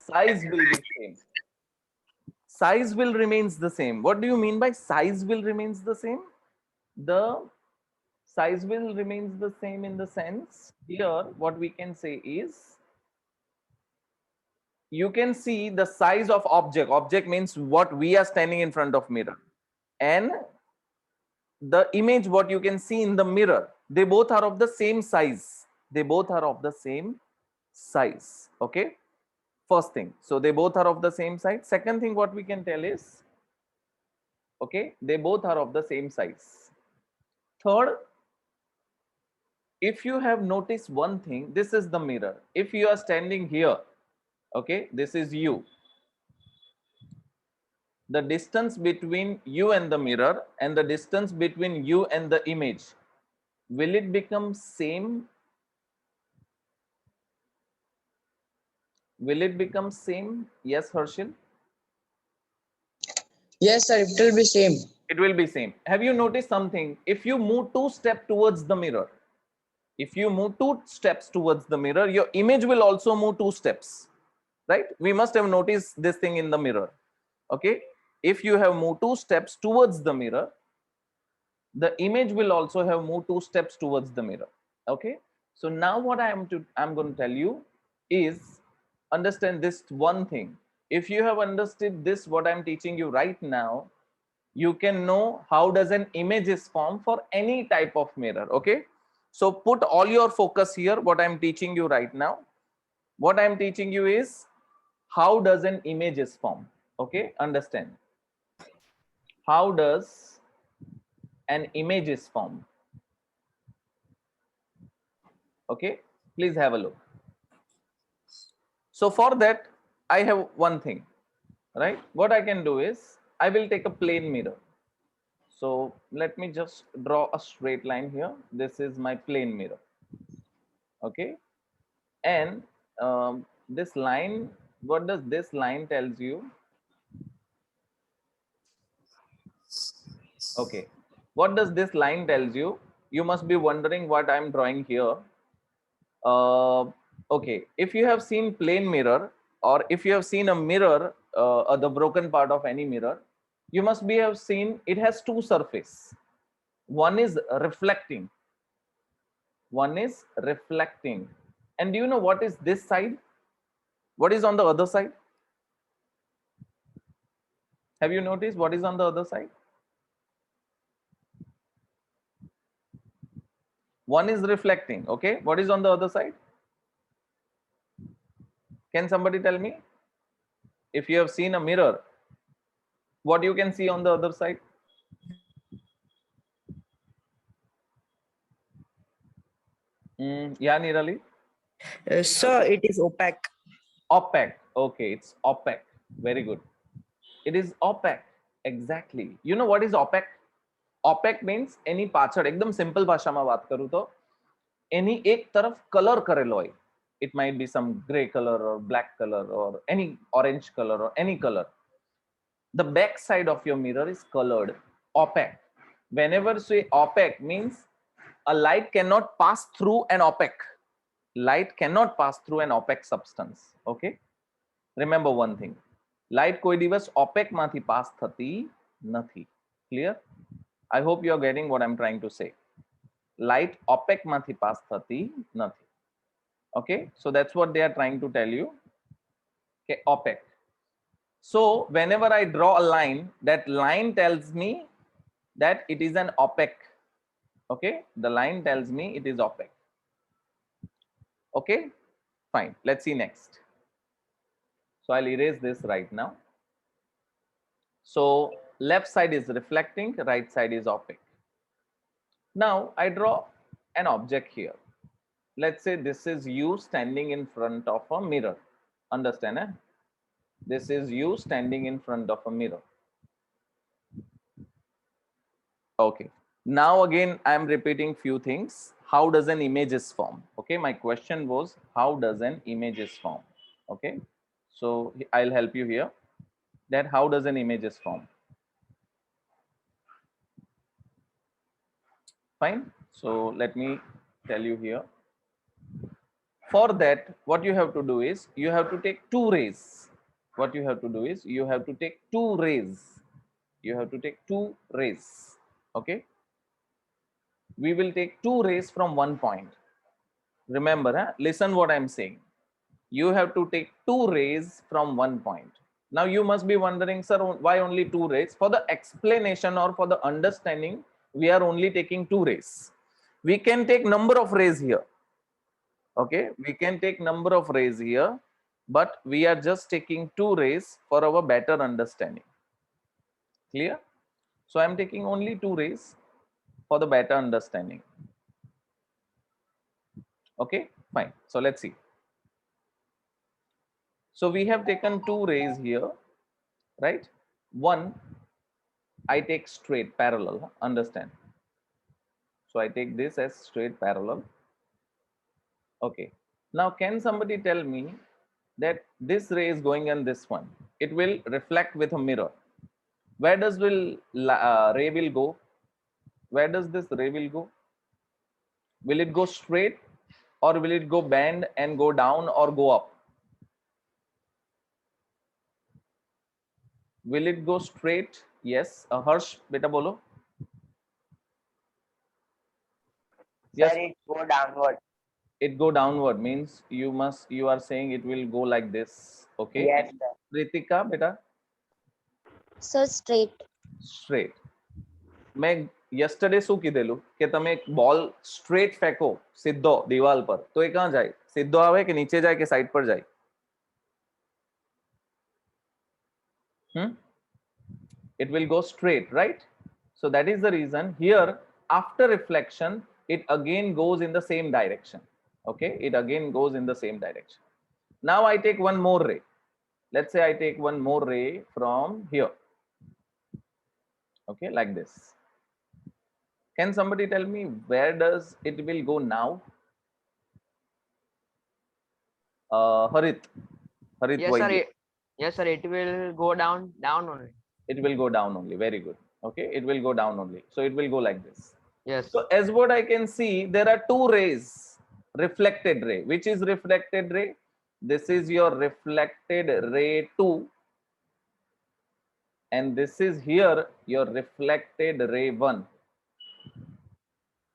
size will be same. Size will remains the same. What do you mean by size will remains the same? The size will remains the same in the sense here what we can say is you can see the size of object means what we are standing in front of mirror, and the image what you can see in the mirror, they both are of the same size. They both are of the same size. Okay, first thing, so they both are of the same size. Second thing what we can tell is, okay, they both are of the same size. Third, if you have noticed one thing, this is the mirror. If you are standing here, okay, this is you, the distance between you and the mirror and the distance between you and the image, will it become same? Will it become same? Yes, Harshil? Yes, sir. It will be same. It will be same. Have you noticed something? If you move two steps towards the mirror, if you move two steps towards the mirror, your image will also move two steps, right? We must have noticed this thing in the mirror. Okay, if you have moved two steps towards the mirror, the image will also have moved two steps towards the mirror. Okay, so now what I'm going to tell you is, understand this one thing. If you have understood this what I'm teaching you right now, you can know how does an image is formed for any type of mirror. Okay, so put all your focus here. What I'm teaching you right now, what I'm teaching you is how does an image is formed. Okay, understand, how does an image is formed. Okay, please have a look. So for that, I have one thing, right? What I can do is I will take a plane mirror. So let me just draw a straight line here. This is my plane mirror. Okay, and this line, what does this line tells you? Okay, what does this line tells you? You must be wondering what I'm drawing here. Okay, if you have seen plane mirror, or if you have seen a mirror, the broken part of any mirror, you must be have seen it has two surface. One is reflecting, one is reflecting. And do you know what is this side? What is on the other side? Have you noticed what is on the other side? One is reflecting. Okay, what is on the other side? Can somebody tell me? If you have seen a mirror, what you can see on the other side? Yeah, Nirali? Sir, it is opaque. Opaque. Okay, it's opaque. Very good. It is opaque. Exactly. You know what is opaque? Opaque means એની પાછળ એકદમ simple ભાષામાં વાત કરું તો એની એક તરફ colour કરેલો હોય. It might be some gray color or black color or any orange color or any color. The back side of your mirror is colored opaque. Whenever say opaque means a light cannot pass through an opaque. Light cannot pass through an opaque substance. Okay, remember one thing, light કોઈ દિવસ opaque માંથી pass થતી નથી. Clear? I hope you are getting what I'm trying to say. Light opaque માંથી pass થતી નથી. Okay, so that's what they are trying to tell you. Okay, opaque. So whenever I draw a line, that line tells me that it is an opaque. Okay, the line tells me it is opaque. Okay, fine, let's see next. So I'll erase this right now. So left side is reflecting, right side is opaque. Now I draw an object here. Let's say this is you standing in front of a mirror. Understand? This is you standing in front of a mirror. Okay. Now again, I'm repeating few things. How does an image is formed? Okay. My question was, how does an image is formed? Okay. So I'll help you here. That how does an image is formed? Fine. So let me tell you here. For that, what you have to do is you have to take two rays. What you have to do is you have to take two rays. You have to take two rays. Okay, we will take two rays from one point. Remember, listen what I'm saying. You have to take two rays from one point. Now you must be wondering, sir, why only two rays? For the explanation or for the understanding, we are only taking two rays. We can take number of rays here. Okay, we can take number of rays here, but we are just taking two rays for our better understanding. Clear? So I'm taking only two rays for the better understanding. Okay, fine. So let's see. So we have taken two rays here, right? One I take straight parallel, understand? So I take this as straight parallel. Okay, now can somebody tell me that this ray is going on this one, it will reflect with a mirror. Where does ray will go? Where does this ray will go? Will it go straight, or will it go bend and go down or go up? Will it go straight? Yes, Harsh, beta bolo. Yes, Sir, it go downward. it go downward means you are saying it will go like this. Okay, Yes, sir. Ritika beta. Sir, straight. Straight. મેં yesterday શું કીધેલું કે તમે એક બોલ straight ફેંકો સીધો દિવાલ પર તો એ ક્યાં જાય? સીધો આવે કે નીચે જાય કે સાઈડ પર જાય? It will go straight, right? So that is the reason here after reflection it again goes in the same direction. Okay, it again goes in the same direction. Now I take one more ray. Let's say I take one more ray from here. Okay, like this. Can somebody tell me where does it will go now? Harit, Yes, sir. Vaidya. Yes, sir. It will go down only. It will go down only. Very good. Okay, it will go down only. So it will go like this. Yes. So as what I can see, there are two rays. Reflected ray. Which is reflected ray? This is your reflected ray 2. And this is here your reflected ray 1.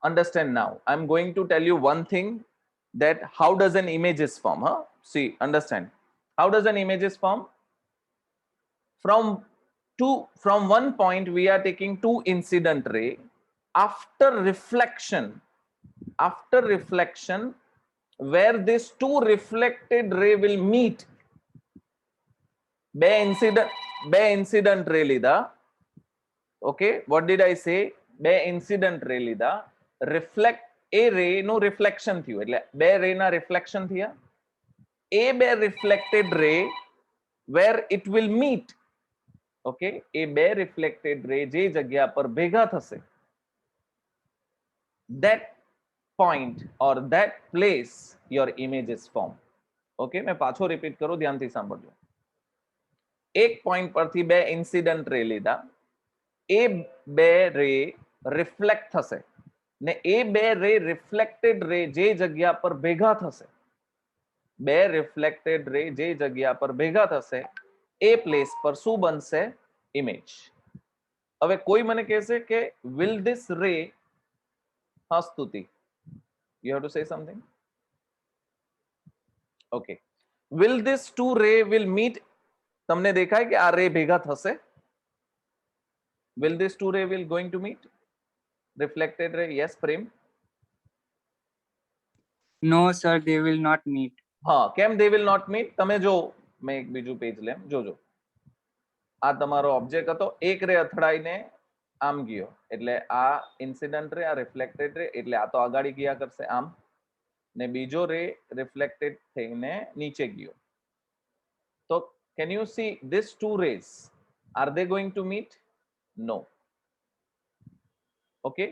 Understand now. I'm going to tell you one thing, that how does an image is form? See, understand. How does an image is form? From one point we are taking two incident ray. After reflection, where these two reflected ray will meet, બે incident ray લીધા. Okay, what did I say? બે incident ray લીધા. Reflect a ray નું reflection થયું, એટલે બે ray ના reflection થયા. A બે reflected ray where it will meet. Okay, a બે reflected ray જે જગ્યા પર ભેગા થશે, that point or that place your image is formed. Okay, मैं पाछो repeat करूं, ध्यानથી સાંભળજો. એક point પરથી બે incident ray લીધા, એ બે ray reflect થશે ને એ બે રે રિફ્લેક્ટેડ રે જે જગ્યા પર ભેગા થશે, બે રિફ્લેક્ટેડ રે જે જગ્યા પર ભેગા થશે એ પ્લેસ પર શું બનશે? ઇમેજ. હવે કોઈ મને કહેશે કે will this ray, હા સ્તુતિ, you have to say something. Okay, will this two ray will meet? તમને દેખાય કે આ રે ભેગા થશે? Will this two ray will going to meet? Reflected ray? Yes, Prem. No, sir, they will not meet. હા, કેમ they will not meet? તમે જો, મેં એક બીજું પેજ લેમ, જોજો. આ તમારો ઓબ્જેક્ટ હતો, એક રે અથડાઈને આમ ગયો, એટલે આ ઇન્સિડન્ટ રે, આ રિફ્લેક્ટેડ રે, એટલે આ તો આગાડી ગયા કરશે આમ, ને બીજો રે રિફ્લેક્ટેડ થઈને નીચે ગયો. તો can you see these two rays, are they going to meet? No. Okay,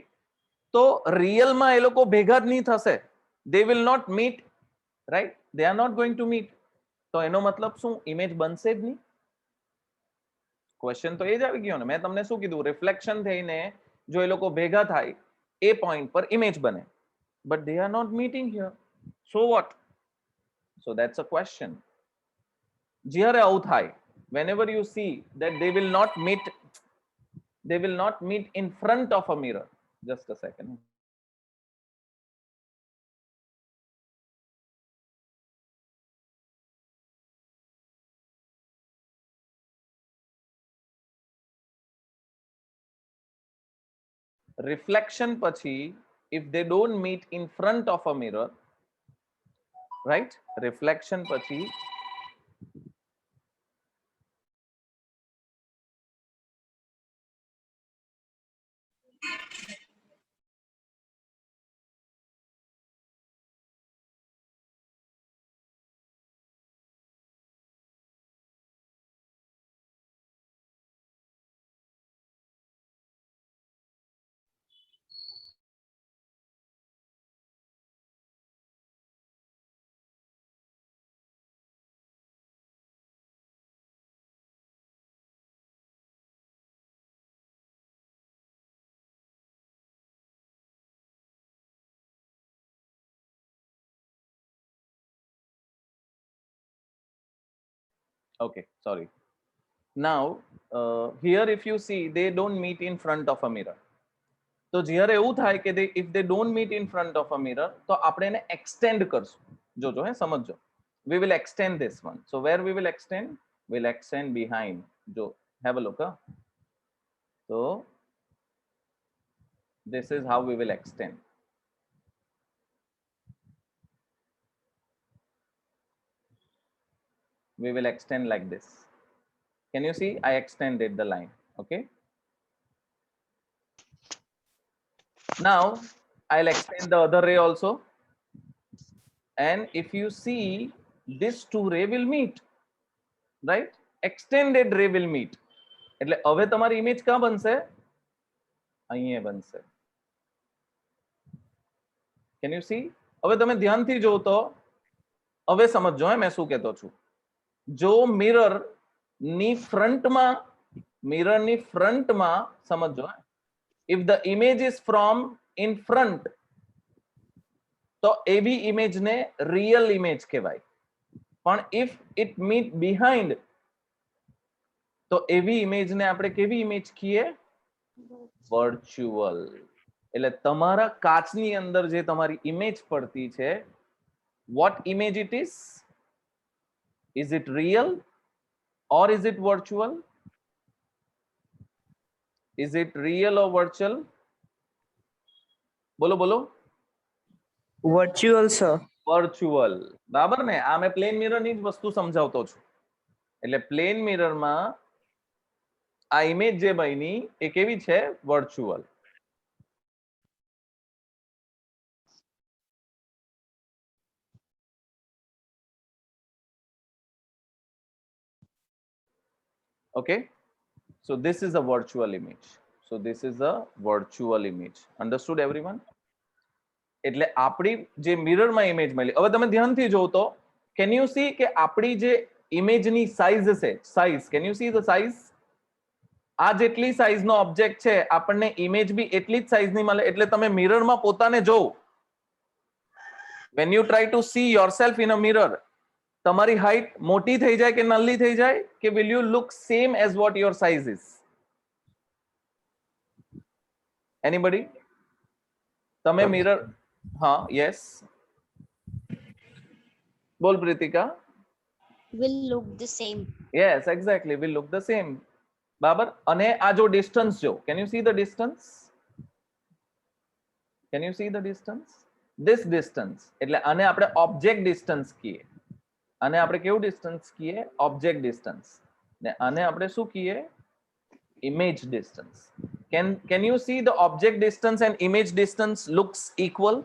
તો રિયલમાં એ લોકો ભેગા જ નહીં થશે. They will not meet, right? They are not going to meet. તો એનો મતલબ શું? ઇમેજ બનશે જ નહીં. ક્વેશ્ચન તો એ જ આવી ગયો ને. મેં તમને શું કીધું? રિફ્લેક્શન થઈને જો એ લોકો ભેગા થાય એ પોઈન્ટ પર ઇમેજ બને, but they are not meeting here. So what? So that's a question. જ્યારે આવું થાય, whenever you see that they will not meet in front of a mirror. Just a second. Reflection પછી if they don't meet in front of a mirror, right? Reflection પછી okay, sorry. Now here if you see they don't meet in front of a mirror. તો જ્યારે એવું થાય કે if they don't meet in front of a mirror, તો આપણે એને extend કરશું. જોજો હે, સમજજો. We will extend this one. So where we will extend? We'll extend behind. Jo, have a look. So this is how we will extend. We will extend like this. Can you see? I extended the line. Okay. Now I'll extend the other ray also. And if you see, this two ray will meet, right? Extended ray will meet. એટલે હવે તમારી image ક્યાં બનશે? અહીંયા બનશે. Can you see? હવે તમે ધ્યાનથી જોવો તો હવે સમજો મેં શું કહેતો છું. જો મિરર ની ફ્રન્ટમાં સમજો, if the image is from in front, તો એવી ઇમેજ ને રિયલ ઇમેજ કહેવાય. પણ if it meet behind, તો એવી ઇમેજ ને આપણે કેવી ઇમેજ કહીએ? વર્ચ્યુઅલ. એટલે તમારા કાચની અંદર જે તમારી ઇમેજ પડતી છે, what image it is? Is it real or is it virtual? Is it real or virtual? બોલો બોલો. Virtual, sir. વર્ચ્યુઅલ. બરાબર ને? આ મેં પ્લેન મિરર ની જ વસ્તુ સમજાવતો છું. એટલે પ્લેન મિરર માં આ ઇમેજ જે બની એ કેવી છે? Virtual. Okay, so this is a virtual image. So this is a virtual image. Understood everyone? એટલે આપણી જે મિરર માં ઇમેજ મળી, હવે તમે ધ્યાનથી જોવો તો can you see કે આપણી જે ઇમેજ ની સાઈઝ છે, size, can you see the size? આ જેટલી સાઈઝ નો ઓબ્જેક્ટ છે, આપણને ઇમેજ બી એટલી જ સાઈઝ ની મળે. એટલે તમે મિરર માં પોતાને જોવો, when you try to see yourself in a mirror, તમારી હાઈટ મોટી થઈ જાય કે નાની થઈ જાય? કે will you look same as what your size is? Anybody? તમે મિરર, હા, yes, બોલ Preetika. Will look the same. Yes, exactly, will look the same. બરાબર. અને આ જો ડિસ્ટન્સ જો, can you see the distance? Can you see the distance? This distance, એટલે આને આપણે ઓબ્જેક્ટ ડિસ્ટન્સ કહીએ. આને આપણે કેવું ડિસ્ટન્સ કહીએ? Object distance. ને આને આપણે શું કહીએ? Image distance. Can you see the object distance and image distance looks equal?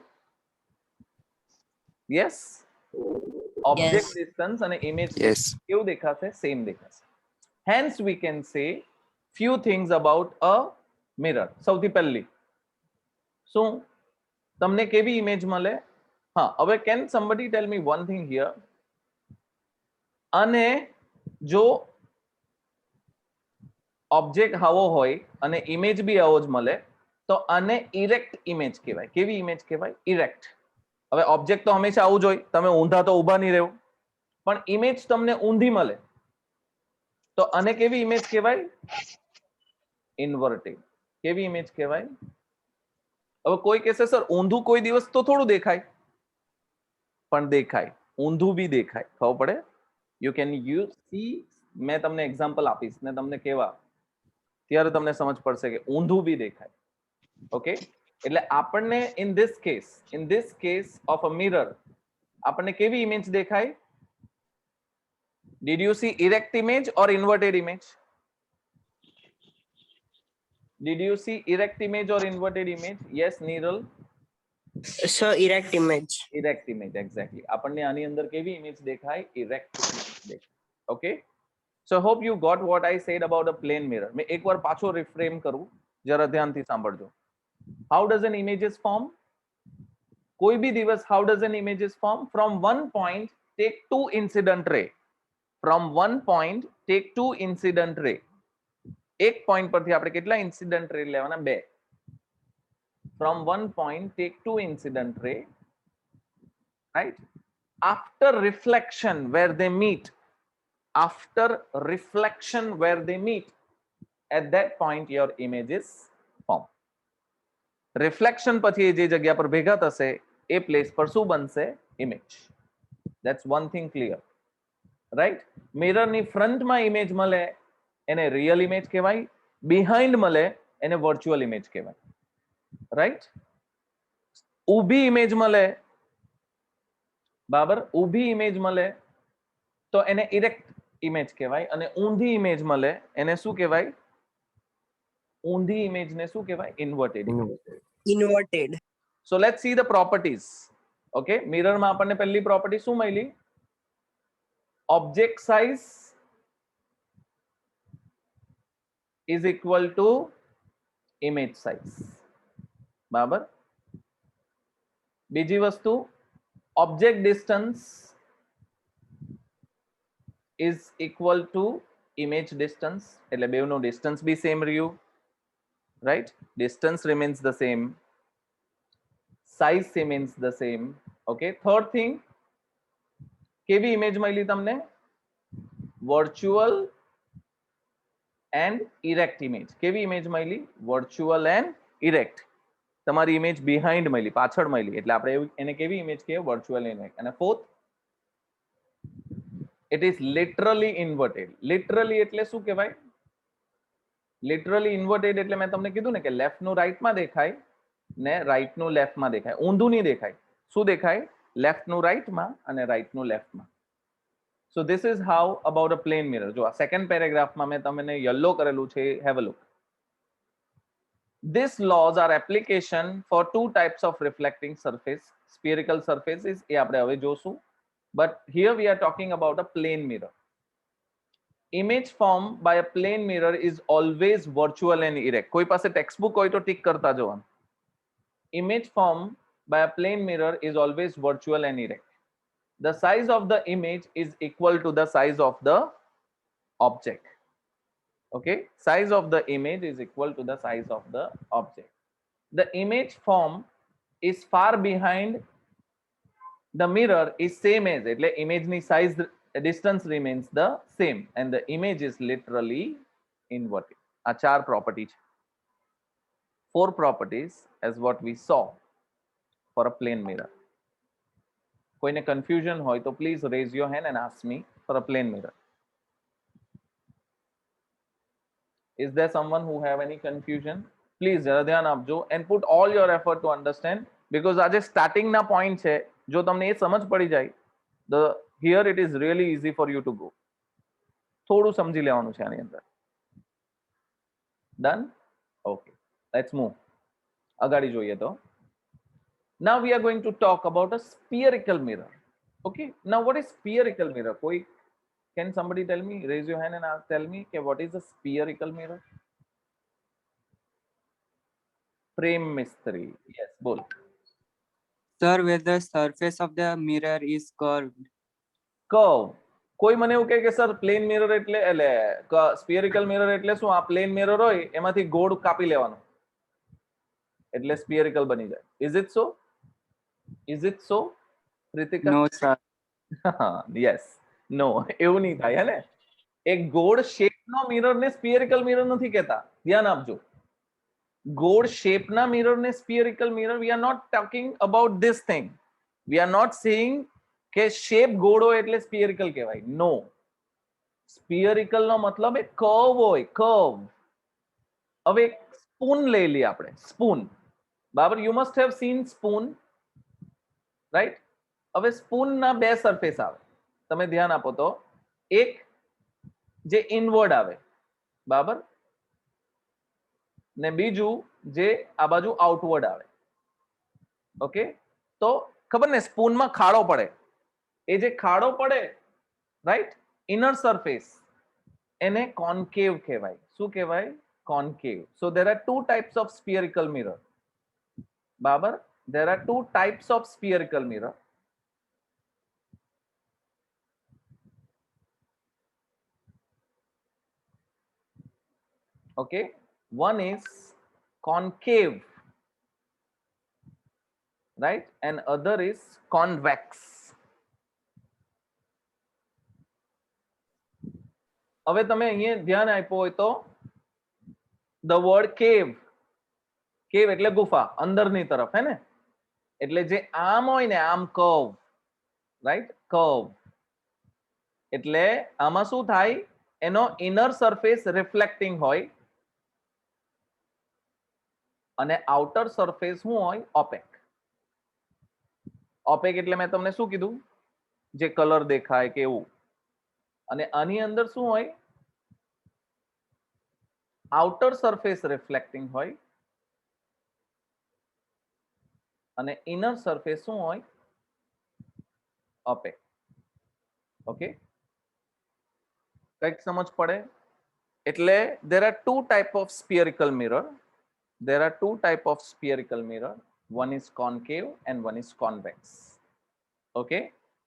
Yes. Object distance and image distance કેવું દેખાશે? સેમ દેખાશે. Hence we can say few things about a mirror. સૌથી પહેલી શું તમને કેવી ઇમેજ મળે? હા, હવે can somebody tell me one thing here? અને જો ઓબ્જેક્ટ આવો હોય અને ઇમેજ બી આવો જ મળે, તો આને ઇરેક્ટ ઇમેજ કહેવાય. કેવી ઇમેજ કહેવાય? ઇરેક્ટ. હવે ઓબ્જેક્ટ તો હંમેશા આવું જ હોય, તમે ઊંધા તો ઊભા નહીં રહો, પણ ઇમેજ તમને ઊંધી મળે તો આને કેવી ઇમેજ કહેવાય? ઇન્વર્ટેડ. કેવી ઇમેજ કહેવાય? હવે કોઈ કહેશે સર ઊંધું કોઈ દિવસ તો થોડું દેખાય, પણ દેખાય, ઊંધું બી દેખાય. ખબર પડે? You can you C. મેં તમને એક્ઝામ્પલ આપીશ ને તમને કેવા ત્યારે તમને સમજ પડશે કે ઊંધું બી દેખાય. ઓકે, એટલે આપણને in this case of a mirror આપણને કેવી ઇમેજ દેખાય? Did you see erect image or inverted image? Did you see erect image or inverted image? Yes, Neeral. Sir, erect image. Erect image, exactly. આપણને આની અંદર કેવી image દેખાય? Erect image દેખાય. Okay. So hope you got what I said about a plane mirror. मैं एक बार पाछो reframe करूं, जरा ध्यान थी सांभळजो. How does an images form? कोई भी दिवस how does an images form? From one point take two incident ray. From one point take two incident ray. એક પોઈન્ટ પરથી આપણે કેટલા ઇન્સિડન્ટ રે લેવાના? બે. From one point take two incident ray, right? After reflection where they meet, at that point your images form. Reflection પછી જે જગ્યા પર ભેગા થશે એ પ્લેસ પર શું બનશે? Image. That's one thing clear, right? Mirror ની ફ્રન્ટ માં ઇમેજ મળે એને રિયલ ઇમેજ કહેવાય, બિહાઇન્ડ મળે એને વર્ચ્યુઅલ ઇમેજ કહેવાય, રાઈટ? ઊભી ઇમેજ મળે, બરાબર, ઊભી ઇમેજ મળે તો એને ઇરેક્ટ ઇમેજ કહેવાય, અને ઊંધી ઇમેજ મળે એને શું કહેવાય? ઊંધી ઇમેજ ને શું કહેવાય? Inverted. Inverted. So let's see the properties. Okay, mirror માં આપણને પહેલી પ્રોપર્ટી શું મળી? Object size is equal to image size. બરાબર. બીજી વસ્તુ, object distance is equal to image distance. એટલે બેવનો distance બી same રહ્યું, right? Distance remains the same, size remains the same. Okay, third thing, કેવી image મળી તમને? Virtual and erect image. કેવી image મળી? Virtual and erect. તમારી ઇમેજ બિહાઇન્ડ મળી, પાછળ મળી, એટલે આપણે એને કેવી ઇમેજ કહીએ? Virtual image. અને fourth, it is literally inverted. Literally એટલે શું કહેવાય? લિટરલી ઇન્વર્ટેડ એટલે મેં તમને કીધું ને કે લેફ્ટ નું રાઈટ માં દેખાય ને રાઈટ નું લેફ્ટ માં દેખાય, ઊંધું નહીં દેખાય. શું દેખાય? લેફ્ટ નું રાઈટ માં અને રાઈટ નું લેફ્ટ માં. So this is how about a plane mirror. જો આ સેકન્ડ પેરેગ્રાફમાં મેં તમને યલો કરેલું છે, have a look. These laws are application for two types of reflecting surface. Spherical surfaces એ આપણે હવે જોશું, but here we are talking about a plane mirror. Image formed by a plane mirror is always virtual and erect. કોઈ પાસે textbook હોય તો tick કરતા જવાનું. Image formed by a plane mirror is always virtual and erect. The size of the image is equal to the size of the object. Okay, size of the image is equal to the size of the object. The image form is far behind the mirror is same as, એટલે image ni size distance remains the same and the image is literally inverted. આ ચાર property છે. Four properties as what we saw for a plane mirror. કોઈને confusion હોય તો please raise your hand and ask me for a plane mirror. Is there someone who have any confusion? Please જરા ધ્યાન આપજો and put all your effort to understand, because આજે starting ના point છે. જો તમને એ સમજ પડી જાય, the here it is really easy for you to go. થોડું સમજી લેવાનું છે આની અંદર. Done? Okay, let's move. અગાડી જોઈએ તો. Now we are going to talk about a spherical mirror. Okay, now what is spherical mirror? કોઈ Can somebody tell me? Raise your hand and tell me, okay, what is a spherical mirror? Frame mystery. Yes, bol. Sir, where the surface of the mirror is curved. Curve. કોઈ મને એવું કહે કે sir plane mirror એટલે સ્ફિયરિકલ mirror એટલે શું? આ plane mirror હોય એમાંથી ગોળ કાપી લેવાનું એટલે સ્ફિયરિકલ બની જાય. Is it so? Is it so? Ritika? No, sir. Yes. નો એવું નહીં થાય હે ને એક ગોળ શેપનો મિરર ને સ્ફિયરિકલ મિરર નથી કહેતા ધ્યાન આપજો ગોળ શેપના મિરર ને spherical mirror we are not talking about this thing we are not saying કે શેપ ગોળ હોય એટલે સ્ફિયરિકલ કહેવાય નો સ્ફિયરિકલ નો મતલબ એક કર્વ હોય કર્વ હવે એક સ્પૂન લઈ લઈએ આપણે સ્પૂન બરાબર you must have seen spoon right હવે સ્પૂન ના બે સરફેસ આવે તમે ધ્યાન આપો તો એક જે ઇનવર્ડ આવે બરાબર ને બીજું જે આ બાજુ આઉટવર્ડ આવે ઓકે તો ખબર ને સ્પૂનમાં ખાડો પડે એ જે ખાડો પડે રાઈટ ઇનર સરફેસ એને કોન્કેવ કહેવાય શું કહેવાય concave so there are two types of spherical mirror babar there are two types of spherical mirror okay one is concave right and other is convex હવે તમે અહીંયા ધ્યાન આપ્યો હોય તો the word cave cave એટલે ગુફા અંદરની તરફ હે ને એટલે જે આમ હોય ને આમ કર્વ રાઈટ કર્વ એટલે આમાં શું થાય એનો ઇનર સરફેસ રિફ્લેક્ટિંગ હોય અને આઉટર સરફેસ શું હોય ઓપેક ઓપેક એટલે મેં તમને શું કીધું જે કલર દેખાય કે એવું અને આની અંદર શું હોય outer surface reflecting હોય અને inner surface શું હોય opaque ઓકે કઈક સમજ પડે એટલે there are two type of spherical mirror one is concave and one is convex okay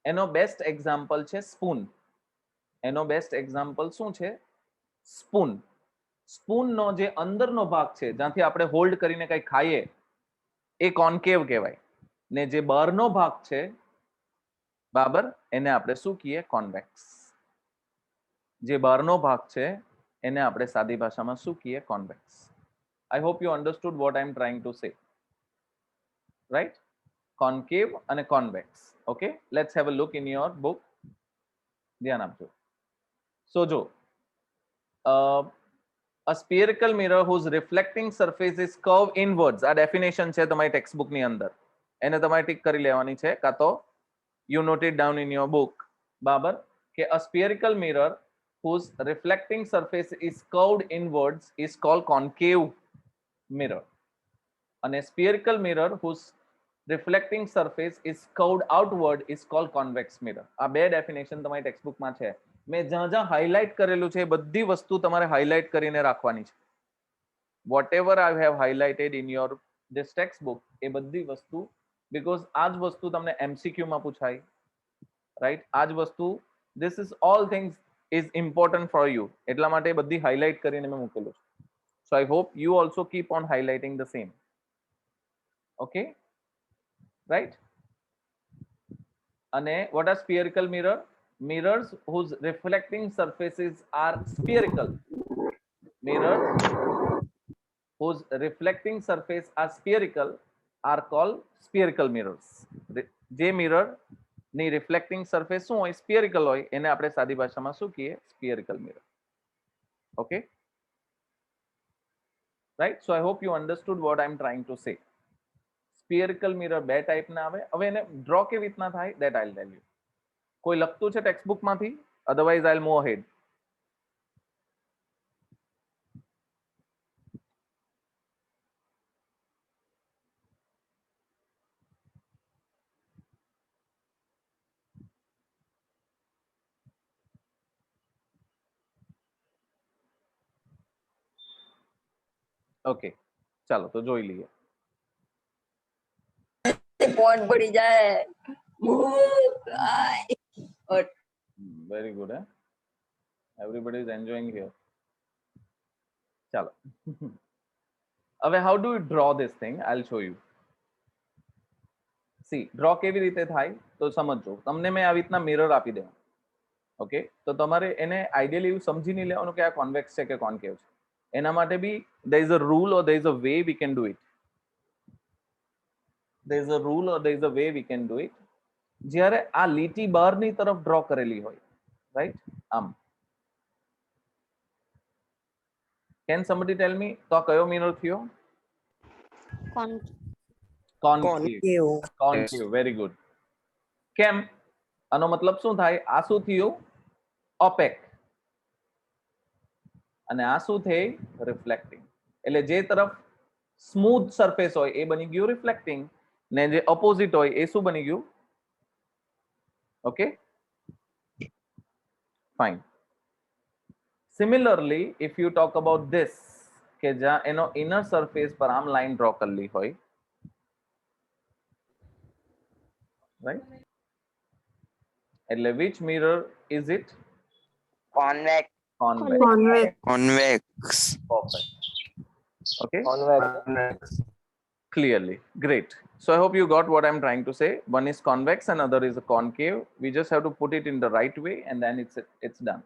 એનો બેસ્ટ એક્ઝામ્પલ છે સ્પૂન એનો બેસ્ટ એક્ઝામ્પલ શું છે સ્પૂન સ્પૂન નો જે અંદરનો ભાગ છે જ્યાંથી આપણે હોલ્ડ કરીને કંઈ ખાઈએ એ કોન્કેવ કહેવાય ને જે બહારનો ભાગ છે બરાબર એને આપણે શું કહીએ કોન્વેક્સ જે બહારનો ભાગ છે એને આપણે સાદી ભાષામાં શું કહીએ convex I hope you understood what I am trying to say right concave અને convex okay let's have a look in your book ધ્યાન આપજો સો જો a spherical mirror whose reflecting surface is curved inwards આ definition છે તમારી textbook ની અંદર એને તમારે ટિક કરી લેવાની છે કાં તો you note it down in your book બરાબર કે a spherical mirror whose reflecting surface is curved inwards is called concave mirror અને spherical mirror whose reflecting surface is curved outward is called convex mirror આ બે definition તમારી textbook માં છે મેં જ્યાં જ્યાં હાઇલાઇટ કરેલું છે એ બધી વસ્તુ તમારે હાઇલાઇટ કરીને રાખવાની છે whatever I have highlighted in your this text book એ બધી વસ્તુ બીકોઝ આ જ વસ્તુ તમને એમસીક્યુ માં પૂછાય રાઈટ આ જ વસ્તુ this is all things is important for you એટલા માટે બધી હાઇલાઇટ કરીને મેં મૂકેલું છે so I hope you also keep on highlighting the same okay right અને what are spherical mirror mirrors whose reflecting surfaces are spherical mirrors whose reflecting surface are spherical are called spherical mirrors જે mirror ની reflecting surface શું હોય સ્ફિયરિકલ હોય એને આપણે સાદી ભાષામાં શું કહીએ spherical mirror okay right so I hope you understood what I am trying to say spherical mirror બે ટાઈપના આવે હવે એને ડ્રો કેવી રીતના થાય that I will tell you કોઈ લખતું છે ટેક્સ્ટબુક માંથી otherwise I will move ahead okay ચાલો તો જોઈ લઈએ पॉइंट पड़ी जाए very good everybody is enjoying here chalo હવે how do you draw this thing I'll show you see draw કેવી રીતે થાય તો સમજો તમને મેં આવી રીતના મિરર આપી દેવા ઓકે, તો તમારે એને આઈડિયલી એવું સમજી નહીં લેવાનું કે આ કોન્વેક્સ છે કે કોન્કેવ છે. એના માટે બી there is a rule or there is a way we can do it. there is a rule or there is a way we can do it. જ્યારે આ લીટી બહારની તરફ ડ્રો કરેલી હોય, રાઈટ, આમ. કેન somebody tell me તો આ કયો મિરર થયો? Con- concave. Concave, very good. કેમ? આનો મતલબ શું થાય? આ શું થયું? ઓપેક. અને આ શું થઈ? રિફ્લેક્ટિંગ. એટલે જે તરફ સ્મૂથ સરફેસ હોય એ બની ગયું રિફ્લેક્ટિંગ, ને જે ઓપોઝિટ હોય એ શું બની ગયું? Okay, fine. Similarly if you talk about this, કે જ્યાં એનો ઇનર સરફેસ પર આમ લાઈન ડ્રો કરેલી હોય, રાઈટ, એટલે which mirror is it? Convex. Convex. Convex. Perfect. Okay, clearly, great. So I hope you got what I'm trying to say. One is convex and other is a concave. We just have to put it in the right way and then it's done.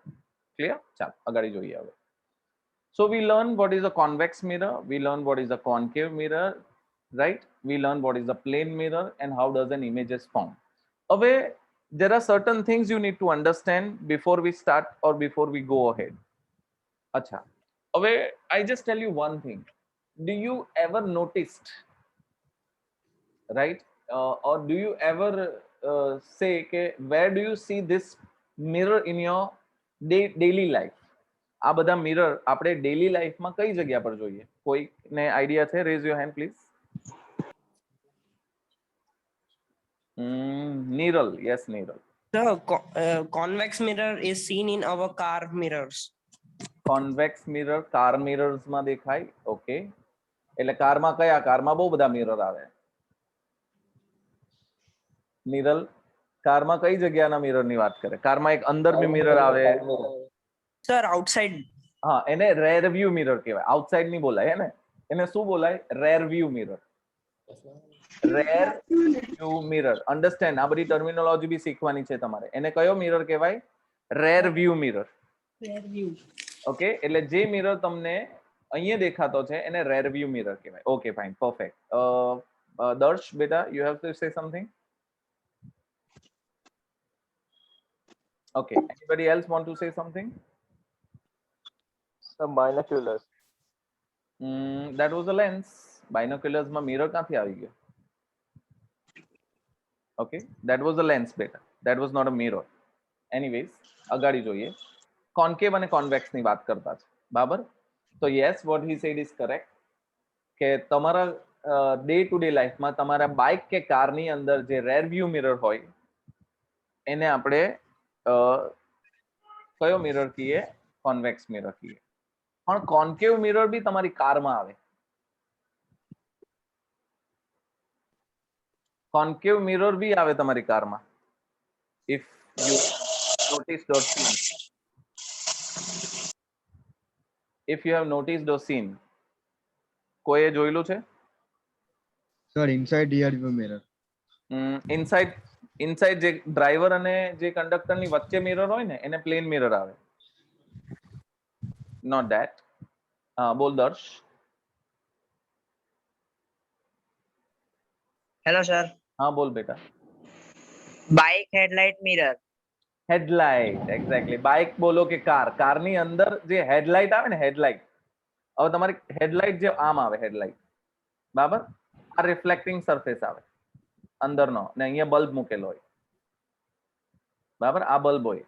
Clear? Chalo, agadi જોઈએ હવે. So we learn what is a convex mirror, we learn what is a concave mirror, right? We learn what is a plane mirror and how does an image is formed. Away, there are certain things you need to understand before we start or before we go ahead. Acha. Away, I just tell you one thing. Do you ever noticed, right? Or do you ever say, okay, where do you see this mirror in your daily life? આ બધા mirror આપણે daily લાઈફમાં કઈ જગ્યા પર જોઈએ? કોઈને idea છે? Rays your hand please. Niral, yes Niral. The convex mirror is seen in our car mirrors. Convex mirror car mirrors માં દેખાય. ઓકે, એટલે કારમાં કયા? કારમાં બહુ બધા મિરર આવે. નીરલ, કારમાં કઈ જગ્યાના મિરર ની વાત કરે? કારમાં એક અંદર બી મિરર આવે. Sir, outside. હા, એને રેર વ્યૂ મિરર કહેવાય. આઉટસાઇડ નહીં બોલાય, હે ને? એને શું બોલાય? Rare view mirror. Rare view mirror. Understand? આ બધી ટર્મિનોલોજી બી શીખવાની છે તમારે. એને કયો મિરર કહેવાય? Rare view mirror. ઓકે, એટલે જે મિરર તમને અહીંયા દેખાતો છે એને રેર વ્યૂ મિરર કહેવાય. Okay, fine, perfect. દર્શ બેટા, you have to say something. Okay, anybody else want to say something? Some binoculars. That was a lens. Binoculars માં mirror ક્યાંથી આવી ગયો? Okay, that was a lens beta. That was not a mirror. Anyways, અગાડી જોઈએ. Concave અને convex ની વાત કરતા છે, બરાબર? તો yes, what he said is correct. કે તમારા ડે ટુ ડે લાઈફમાં તમારા બાઇક કે કારની અંદર જે રેર વ્યૂ મિરર હોય એને આપણે કયો મિરર કહીએ? કોન્વેક્સ મિરર કહીએ. પણ કોન્કેવ મિરર બી તમારી કારમાં આવે. કોન્કેવ મિરર બી આવે તમારી કારમાં. If you noticed or seen, if you have noticed or seen, કોઈએ જોયેલું છે? Sir, inside rear view mirror. Inside જે ડ્રાઈવર અને જે કંડક્ટર ની વચ્ચે મિરર હોય ને એને પ્લેન મિરર આવે. Note that. બોલ દર્શ. Hello, sir. હા બોલ બેટા. Bike headlight mirror. Headlight, exactly. Bike બોલો કે કાર, કારની અંદર જે હેડલાઇટ આવે ને, હેડલાઇટ. હવે તમારી હેડલાઇટ જે આમ આવે, હેડલાઇટ, બરાબર? આ રિફ્લેક્ટિંગ સરફેસ આવે અંદરનો, ને અહીંયા બલ્બ મૂકેલો હોય, બરાબર? આ બલ્બ હોય.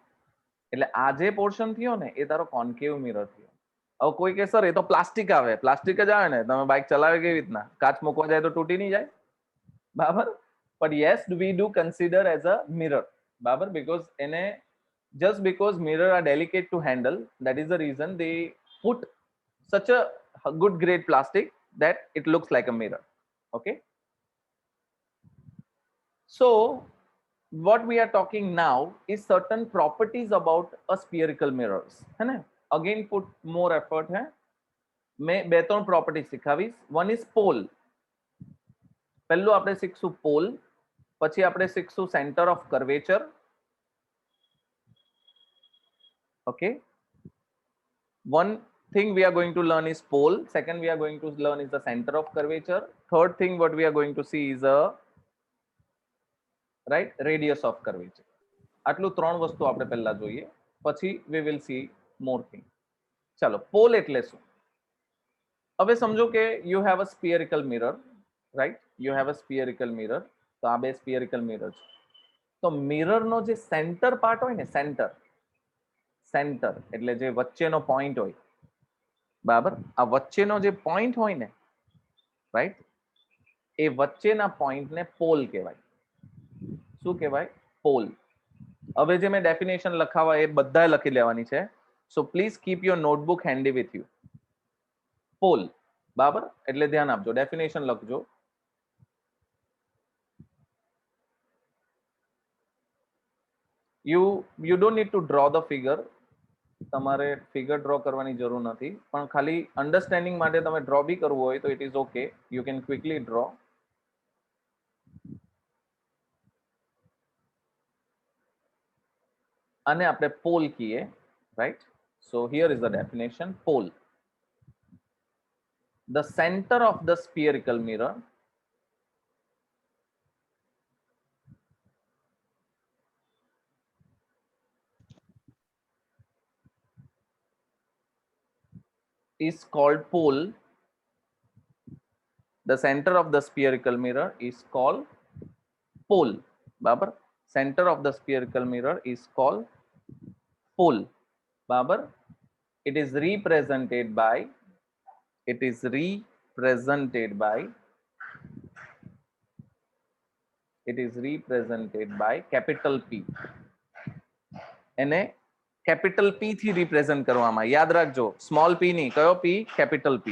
એટલે આ જે પોર્શન થયો ને એ તારો કોન્કેવ મિરર થયો. હવે કોઈ કે સર એ તો પ્લાસ્ટિક આવે. પ્લાસ્ટિક જ આવે ને, તમે બાઇક ચલાવે કેવી રીતના? કાચ મૂકવા જાય તો તૂટી નહીં જાય, બરાબર? But yes, we do consider as a mirror, બરાબર? બીકોઝ એને just because mirror are delicate to handle, that is the reason they put such a good grade plastic that it looks like a mirror. Okay, so what we are talking now is certain properties about a spherical mirrors, है ना? Again put more effort है. मैं બે ત્રણ properties सिखावीस. One is pole. પહેલું આપણે શીખશું pole, પછી આપણે શીખશું center of curvature, Okay, one thing we are going to learn is pole, second we are going to learn is the center of curvature, third thing what we are going to see is a right radius of curvature. આટલું ત્રણ વસ્તુ આપણે પહેલા જોઈએ, પછી we will see more thing. ચાલો, pole એટલે શું? હવે સમજો કે you have a spherical mirror, right? You have a spherical mirror. તો આ બે spherical mirror છે. તો મિરર નો જે સેન્ટર પાર્ટ હોય ને, સેન્ટર એટલે જે વચ્ચેનો પોઈન્ટ હોય, બરાબર? આ વચ્ચેનો જે પોઈન્ટ હોય ને, રાઈટ, એ વચ્ચેના પોઈન્ટને પોલ કહેવાય. શું કહેવાય? પોલ. હવે જે મેં ડેફિનેશન લખાવા એ બધાએ લખી લેવાની છે. So please keep your notebook handy with you. Pole, બરાબર? એટલે ધ્યાન આપજો, ડેફિનેશન લખજો. you don't need to draw the figure. તમારે ફિગર ડ્રો કરવાની જરૂર નથી, પણ ખાલી અન્ડરસ્ટેન્ડિંગ માટે તમે ડ્રો બી કરવું હોય તો it is okay, you can quickly draw. આને આપણે પોલ કહીએ, right? So here is the definition. Pole, the center of the spherical mirror is called pole. The center of the spherical mirror is called pole. બરાબર? Center of the spherical mirror is called pole. બરાબર? It is represented by capital P. એને capital P થી represent કરવામાં, યાદ રાખજો, small p ની, કયો p? Capital P.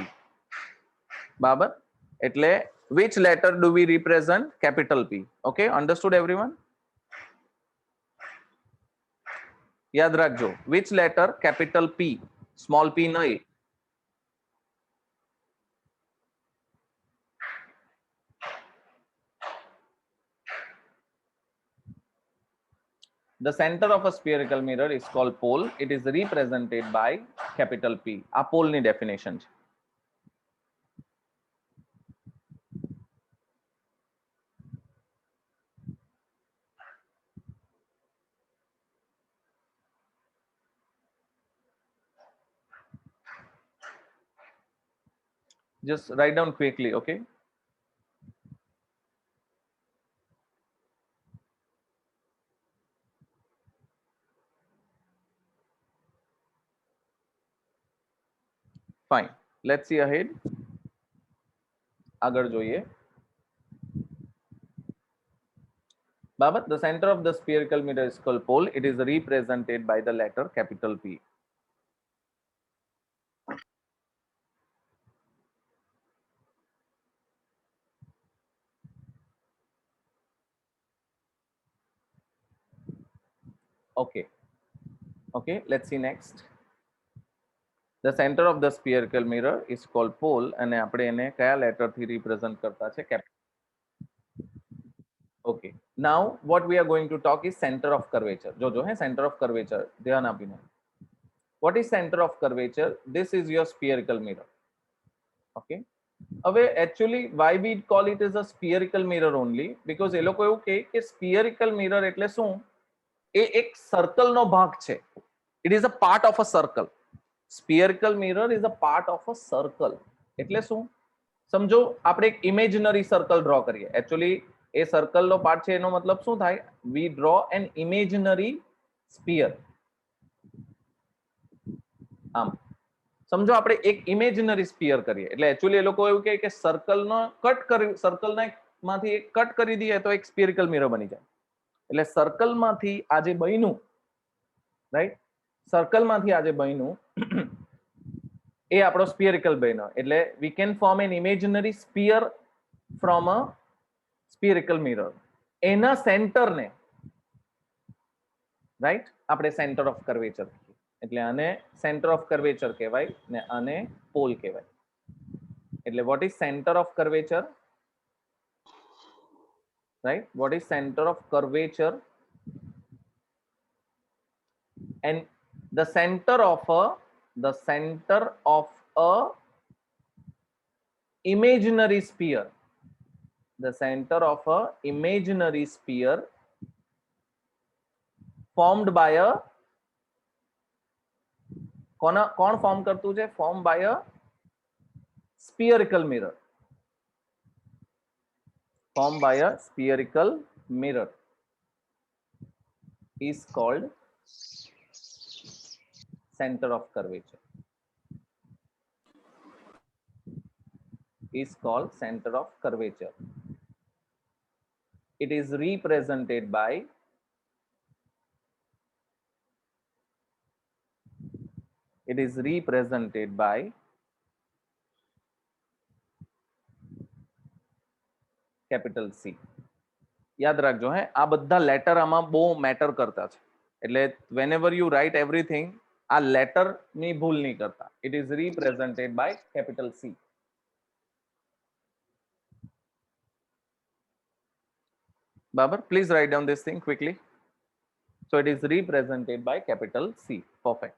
બરાબર? એટલે which letter do we represent? Capital P. Okay, understood everyone? યાદ રાખજો, which letter? Capital P, small p નહીં. The center of a spherical mirror is called pole. It is represented by capital P. આ pole ની definition છે. Just write down quickly, okay? Fine. Let's see ahead. આગળ જોઈએ. Babat, the center of the spherical mirror is called pole. It is represented by the letter capital P. Okay. Okay, let's see next. The center of the spherical mirror is called pole અને આપણે એને કયા letter થી represent કરતા છે? Capital. Okay, now what we are going to talk is center of curvature. જો હે center of curvature, ધ્યાન આપીને. What is center of curvature? This is your spherical mirror. Okay, હવે actually why we call it as a spherical mirror only? Because એ લોકો એવું કહે કે spherical mirror એટલે શું? એ એક સર્કલ નો ભાગ છે. It is a part of a circle. Spherical mirror is a part of a circle. એટલે શું? સમજો આપણે એક ઇમેજનરી સર્કલ ડ્રો કરીએ. એકચ્યુઅલી એ સર્કલ નો પાર્ટ છે, એનો મતલબ શું થાય? We draw an imaginary sphere. આમ સમજો આપણે એક ઇમેજનરી સ્ફિયર કરીએ, એટલે એકચ્યુઅલી એ લોકો એવું કહે કે સર્કલનો કટ કરી, સર્કલના માંથી એક કટ કરી દઈએ તો એક સ્ફિરિકલ મિરર બની જાય. એટલે સર્કલમાંથી આ જે બન્યું, રાઈટ, સર્કલમાંથી આ જે બન્યું એ આપણો સ્ફિયરિકલ બન્યો. એટલે we can form an imaginary sphere from a spherical mirror. એના સેન્ટરને, રાઈટ, આપણે સેન્ટર ઓફ કર્વેચર કહીએ. એટલે આને સેન્ટર ઓફ કર્વેચર કહેવાય ને આને પોલ કહેવાય. એટલે what is centre of curvature? Right, what is center of curvature? And the center of a imaginary sphere, the center of a imaginary sphere formed by a कौन form करतु छे? Form by a spherical mirror, formed by a spherical mirror is called center of curvature, is called center of curvature. It is represented by capital C. યાદ રાખજો હે, આ બધા letter આમાં બહુ matter કરતા છે, એટલે whenever you write everything, આ લેટર ની ભૂલ નહીં કરતા. It is represented by capital C. Babar, please write down this thing quickly. So it is represented by capital C. Perfect.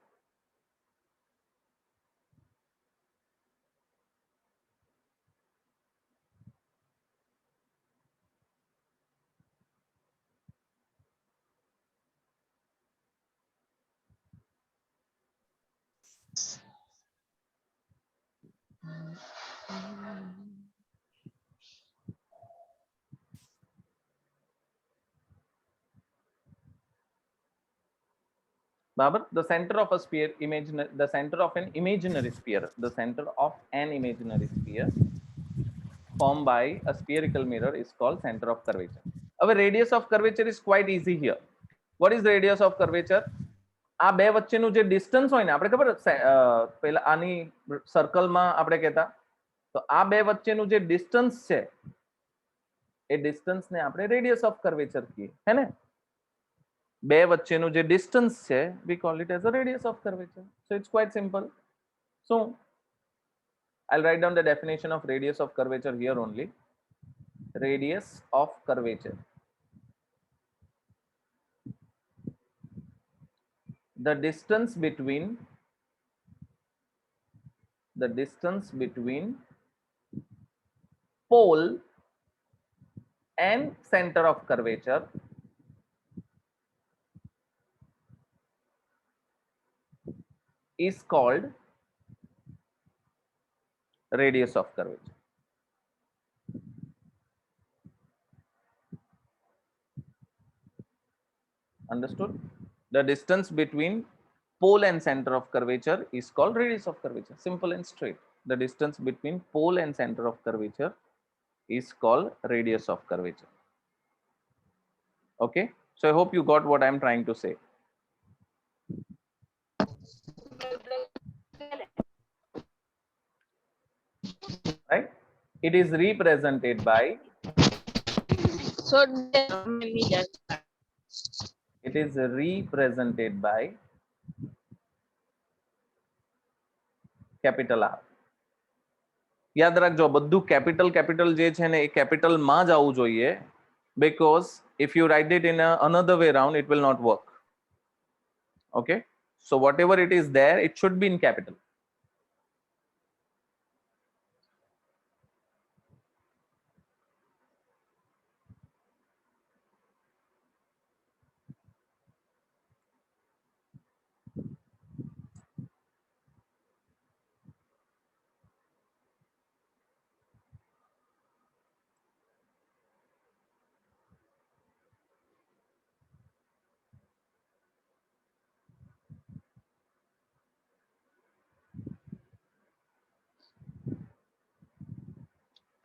Babar, the center of a sphere, the center of an imaginary sphere, formed by a spherical mirror is called center of curvature. Our radius of curvature is quite easy here. What is radius of curvature? આ બે વચ્ચેનું જે distance હોય ને, આપણે ખબર પેલા આની સર્કલમાં આપણે કહેતા, તો આ બે વચ્ચેનું જે ડિસ્ટન્સ છે એ ડિસ્ટન્સને આપણે રેડિયસ ઓફ કર્વેચર કહીએ, હે ને? બે વચ્ચેનું જે ડિસ્ટન્સ છે, we call it as a radius of curvature. So it's quite simple. So I'll write down the definition of radius of curvature here only. Radius of curvature, the distance between pole and center of curvature is called radius of curvature. Understood? The distance between pole and center of curvature is called radius of curvature. Simple and straight. The distance between pole and center of curvature is called radius of curvature. Okay? So I hope you got what I'm trying to say. Right? It is represented by capital R. યાદ રાખજો, બધું capital જે છે ને એ capital માં જ આવવું જોઈએ, because if you write it in another way around, it will not work. Okay? So whatever it is there, it should be in capital.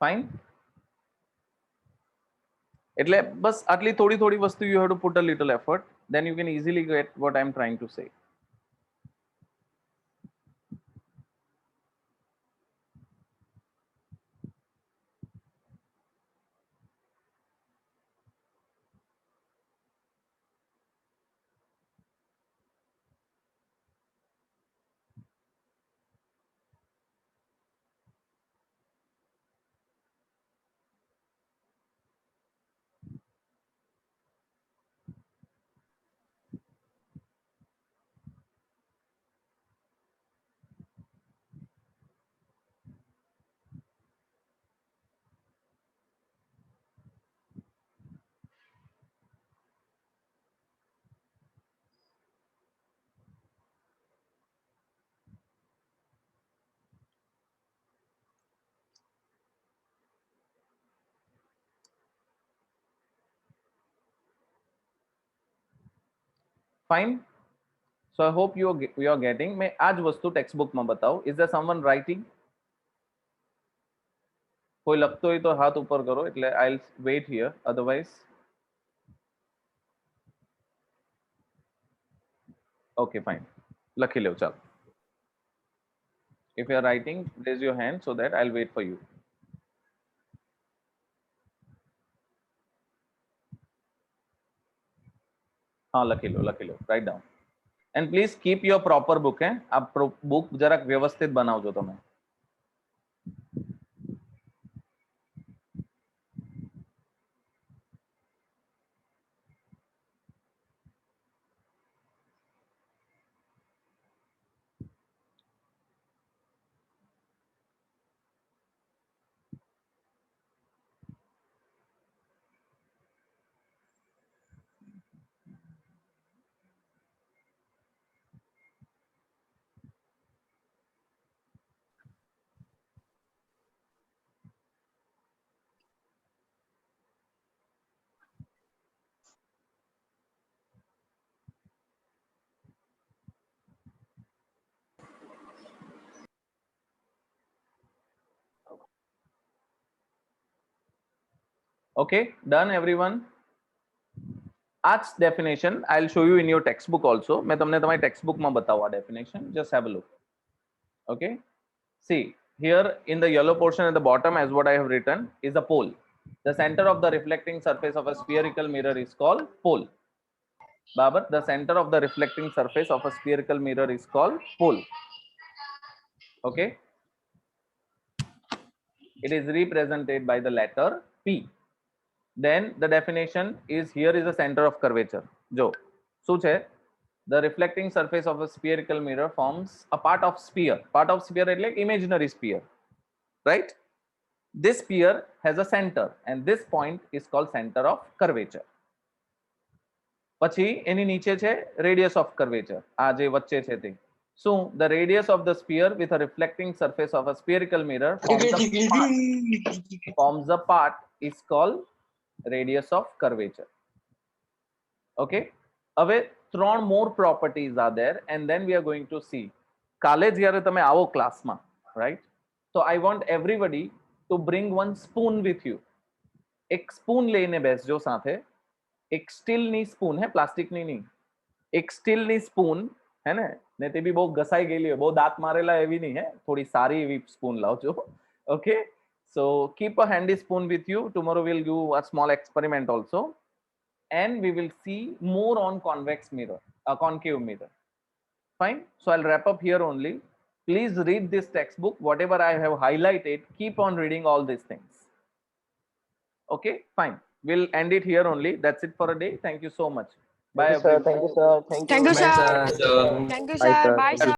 Fine. એટલે બસ આટલી થોડી વસ્તુ you have to put a little effort, then you can easily get what I'm trying to say. Fine. So I hope you are getting. मैं आज वस्तु text book में बताऊं. Is there someone writing? कोई लगतो ही तो हाथ ऊपर करो. એટલે I'll wait here. Otherwise, okay, fine. લખી લો ચાલો. If you are writing, raise your hand so that I'll wait for you. हाँ लखी लो. Write down. And please keep your proper book. है आप बुक જરાક વ્યવસ્થિત બનાવજો તમે. Okay, done everyone. Arts definition I'll show you in your textbook also. मैं तुमने तुम्हारी textbook में बताऊँ definition. Just have a look. Okay. See here in the yellow portion at the bottom, as what I have written, is a pole. The center of the reflecting surface of a spherical mirror is called pole. Babar, the center of the reflecting surface of a spherical mirror is called pole. Okay. It is represented by the letter P. Then the definition is here is a center of curvature. जो શું છે? The reflecting surface of a spherical mirror forms a part of sphere. Part of sphere એટલે imaginary sphere, right? This sphere has a center, and this point is called center of curvature. પછી એની નીચે છે radius of curvature. આ જે વચ્ચે છે તે. So the radius of the sphere with a reflecting surface of a spherical mirror forms a part is called radius of curvature. Okay. હવે ત્રણ more properties are there, and then we are going to see. કાલે જ્યારે તમે આવો ક્લાસમાં, right? So I want everybody to bring one spoon with you. એક spoon લઈને બેસજો સાથે. એક સ્ટીલની સ્પૂન હે, પ્લાસ્ટિકની નહીં. એક સ્ટીલની સ્પૂન હે ને તે બી બહુ ઘસાઈ ગયેલી હોય, બહુ દાંત મારેલા એવી નહીં હે, થોડી સારી એવી સ્પૂન લાવજો. Okay. So keep a handy spoon with you. Tomorrow we'll do a small experiment also, and we will see more on convex mirror, concave mirror. Fine. So I'll wrap up here only. Please read this textbook. Whatever I have highlighted, keep on reading all these things. Okay. Fine. We'll end it here only. That's it for a day. Thank you so much. Bye. Thank you, sir. everyone. Thank you, sir. Thank you. Thank you, sir. Sir. Thank you, Bye, sir. sir. Bye, Thank you. sir.